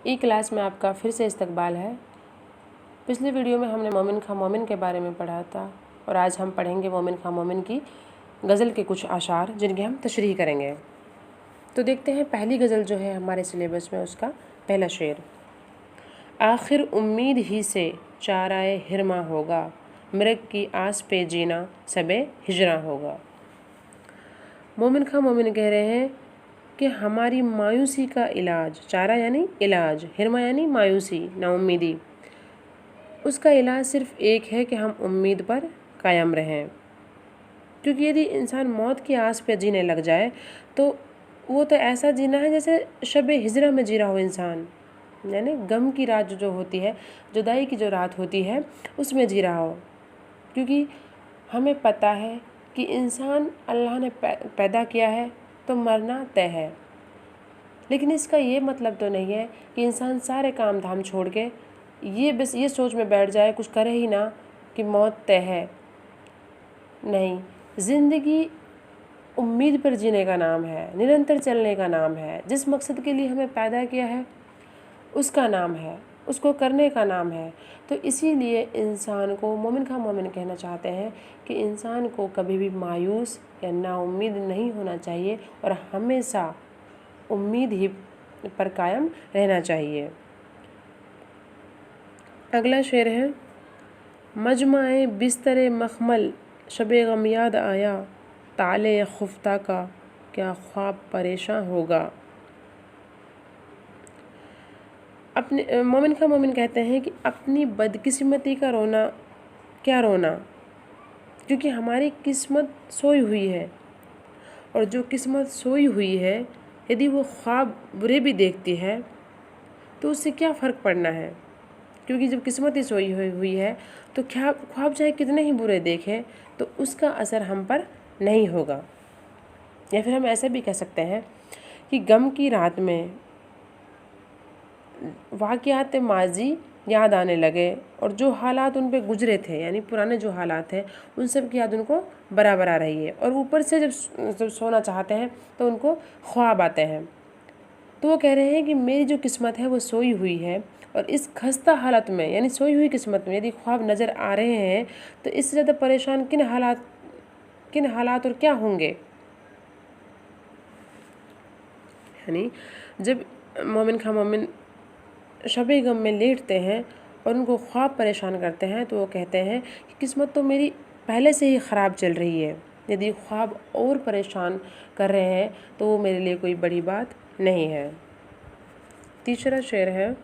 ई class में आपका फिर से इस्तकबाल है। पिछली वीडियो में हमने मोमिन खां मोमिन के बारे में पढ़ा था और आज हम पढ़ेंगे मोमिन खां मोमिन की गज़ल के कुछ अशार जिनकी हम तशरीह करेंगे। तो देखते हैं पहली गज़ल जो है हमारे सिलेबस में, उसका पहला शेर। आखिर उम्मीद ही से चाराए हिरमा होगा, मृग की आस पे जीना सबे हिजरा होगा। मोमिन खां मोमिन कह रहे हैं कि हमारी मायूसी का इलाज, चारा यानी इलाज, हिरमा यानी मायूसी, नाउम्मीदी, उसका इलाज सिर्फ़ एक है कि हम उम्मीद पर कायम रहें। क्योंकि यदि इंसान मौत की आस पे जीने लग जाए तो वो तो ऐसा जीना है जैसे शब-ए हिजरा में जी रहा हो इंसान, यानी गम की रात जो होती है, जुदाई की जो रात होती है, उसमें जी रहा हो। क्योंकि हमें पता है कि इंसान अल्लाह ने पैदा किया है तो मरना तय है, लेकिन इसका ये मतलब तो नहीं है कि इंसान सारे काम धाम छोड़ के बस ये सोच में बैठ जाए, कुछ करे ही ना कि मौत तय है। नहीं, ज़िंदगी उम्मीद पर जीने का नाम है, निरंतर चलने का नाम है। जिस मकसद के लिए हमें पैदा किया है उसका नाम है, उसको करने का नाम है। तो इसीलिए इंसान को मोमिन खां मोमिन कहना चाहते हैं कि इंसान को कभी भी मायूस या नाउम्मीद नहीं होना चाहिए और हमेशा उम्मीद ही पर कायम रहना चाहिए। अगला शेर है, मजमाए बिस्तरे मखमल शबे गम याद आया, ताले खुफ्ता का क्या ख्वाब परेशान होगा। अपने मोमिन खां मोमिन कहते हैं कि अपनी बदकिस्मती का रोना क्या रोना, क्योंकि हमारी किस्मत सोई हुई है और जो किस्मत सोई हुई है यदि वो ख्वाब बुरे भी देखती है तो उससे क्या फ़र्क पड़ना है। क्योंकि जब किस्मत ही सोई हुई है तो क्या ख्वाब चाहे कितने ही बुरे देखें तो उसका असर हम पर नहीं होगा। या फिर हम ऐसा भी कह सकते हैं कि गम की रात में वाक़यात माजी याद आने लगे और जो हालात उन पे गुजरे थे, यानी पुराने जो हालात हैं, उन सब की याद उनको बराबर आ रही है। और ऊपर से जब सोना चाहते हैं तो उनको ख्वाब आते हैं। तो वो कह रहे हैं कि मेरी जो किस्मत है वो सोई हुई है और इस खस्ता हालत में, यानी सोई हुई किस्मत में यदि ख्वाब नज़र आ रहे हैं तो इससे ज़्यादा परेशान किन हालात और क्या होंगे। यानी जब मोमिन खां मोमिन शब-ए गम में लेटते हैं और उनको ख्वाब परेशान करते हैं तो वो कहते हैं कि किस्मत तो मेरी पहले से ही ख़राब चल रही है, यदि ख्वाब और परेशान कर रहे हैं तो वो मेरे लिए कोई बड़ी बात नहीं है। तीसरा शेर है,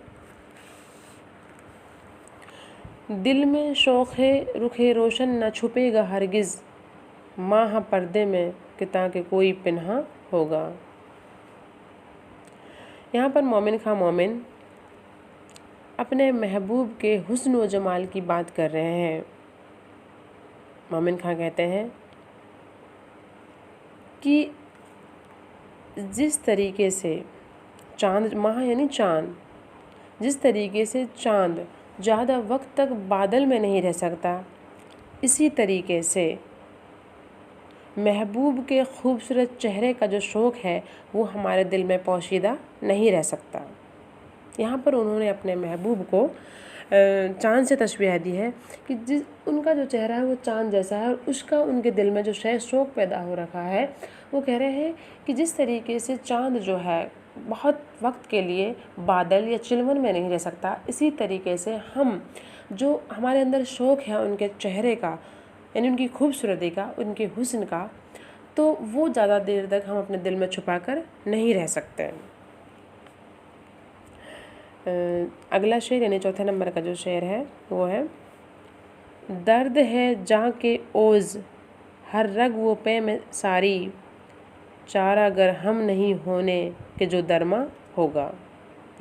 दिल में शौक़ है रुखे रोशन न छुपेगा हरगिज़, माह पर्दे में कि ताकि कोई पिन्हा होगा। यहाँ पर मोमिन खां मोमिन अपने महबूब के हुस्न व जमाल की बात कर रहे हैं। मोमिन खां कहते हैं कि जिस तरीके से चाँद, माह यानी चाँद, जिस तरीके से चाँद ज़्यादा वक्त तक बादल में नहीं रह सकता, इसी तरीके से महबूब के खूबसूरत चेहरे का जो शौक़ है वो हमारे दिल में पोशीदा नहीं रह सकता। यहाँ पर उन्होंने अपने महबूब को चाँद से तशबीह दी है कि उनका जो चेहरा है वो चाँद जैसा है और उसका उनके दिल में जो शौक़ पैदा हो रखा है। वो कह रहे हैं कि जिस तरीके से चाँद जो है बहुत वक्त के लिए बादल या चिलवन में नहीं रह सकता, इसी तरीके से हम जो हमारे अंदर शौक़ है उनके चेहरे का, यानी उनकी खूबसूरती का, उनके हुस्न का, तो वो ज़्यादा देर तक हम अपने दिल में छुपा कर नहीं रह सकते। अगला शेर यानी चौथे नंबर का जो शेर है वो है, दर्द है जहाँ के ओज़ हर रग वो पे में सारी, चारा अगर हम नहीं होने के जो दरमा होगा।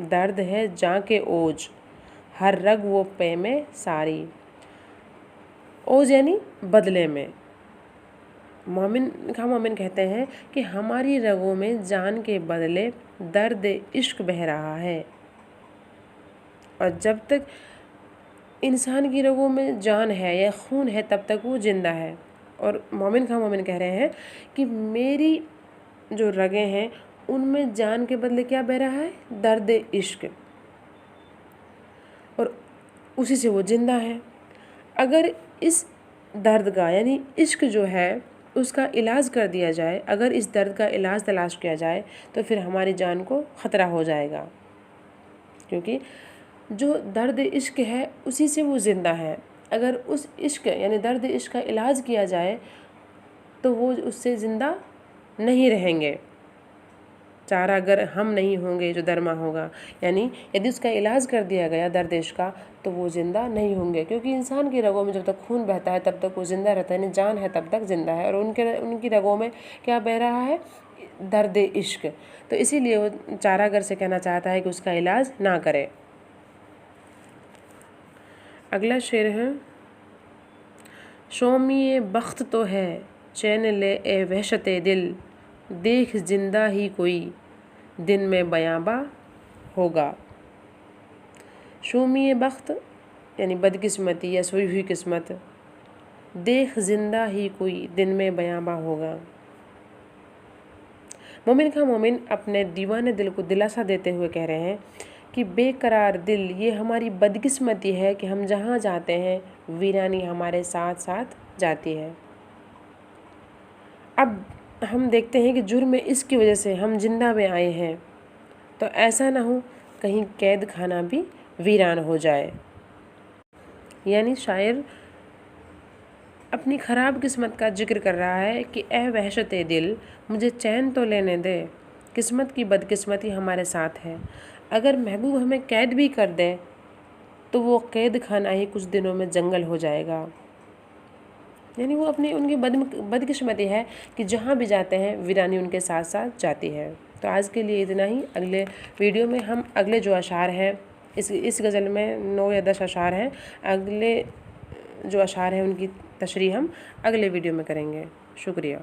दर्द है जहाँ के ओज हर रग वो पे में सारी, ओज यानी बदले में। मोमिन खां मोमिन कहते हैं कि हमारी रगों में जान के बदले दर्द इश्क बह रहा है और जब तक इंसान की रगों में जान है या खून है तब तक वो ज़िंदा है। और मोमिन खां मोमिन कह रहे हैं कि मेरी जो रगें हैं उनमें जान के बदले क्या बह रहा है, दर्द इश्क। और उसी से वो ज़िंदा है। अगर इस दर्द का यानी इश्क जो है उसका इलाज कर दिया जाए, अगर इस दर्द का इलाज तलाश किया जाए तो फिर हमारी जान को ख़तरा हो जाएगा, क्योंकि जो दर्द इश्क है उसी से वो ज़िंदा है। अगर उस इश्क यानी दर्द इश्क का इलाज किया जाए तो वो उससे ज़िंदा नहीं रहेंगे। चारा अगर हम नहीं होंगे जो दरमा होगा, यानी यदि उसका इलाज कर दिया गया दर्द इश्क का तो वो ज़िंदा नहीं होंगे, क्योंकि इंसान की रगों में जब तक खून बहता है तब तक वो ज़िंदा रहता है, यानी जान है तब तक ज़िंदा है। और उनकी रगों में क्या बह रहा है? दर्द इश्क। तो इसीलिए वो चारागर से कहना चाहता है कि उसका इलाज ना करे। अगला शेर है, शोमिये बख्त तो है चैन ले ए वहशते दिल, देख जिंदा ही कोई दिन में बयाबा होगा। शोमिये बख्त यानी बदकिस्मती या सोई हुई किस्मत, देख जिंदा ही कोई दिन में बयाबा होगा। मोमिन खां मोमिन अपने दीवाने दिल को दिलासा देते हुए कह रहे हैं कि बेकरार दिल, ये हमारी बदकिस्मती है कि हम जहाँ जाते हैं वीरानी हमारे साथ साथ जाती है। अब हम देखते हैं कि जुर्म इश्क की वजह से हम जिंदा में आए हैं, तो ऐसा ना हो कहीं कैद खाना भी वीरान हो जाए। यानी शायर अपनी ख़राब किस्मत का जिक्र कर रहा है कि ए वहशते दिल, मुझे चैन तो लेने दे, किस्मत की बदकिस्मती हमारे साथ है। अगर महबूब हमें कैद भी कर दे तो वो कैद खाना ही कुछ दिनों में जंगल हो जाएगा। यानी वो उनकी बदकिस्मती है कि जहाँ भी जाते हैं वीरानी उनके साथ साथ जाती है। तो आज के लिए इतना ही। अगले वीडियो में हम अगले जो अशार हैं, इस गज़ल में 9 या 10 अशार हैं, अगले जो अशार हैं उनकी तशरीह हम अगले वीडियो में करेंगे। शुक्रिया।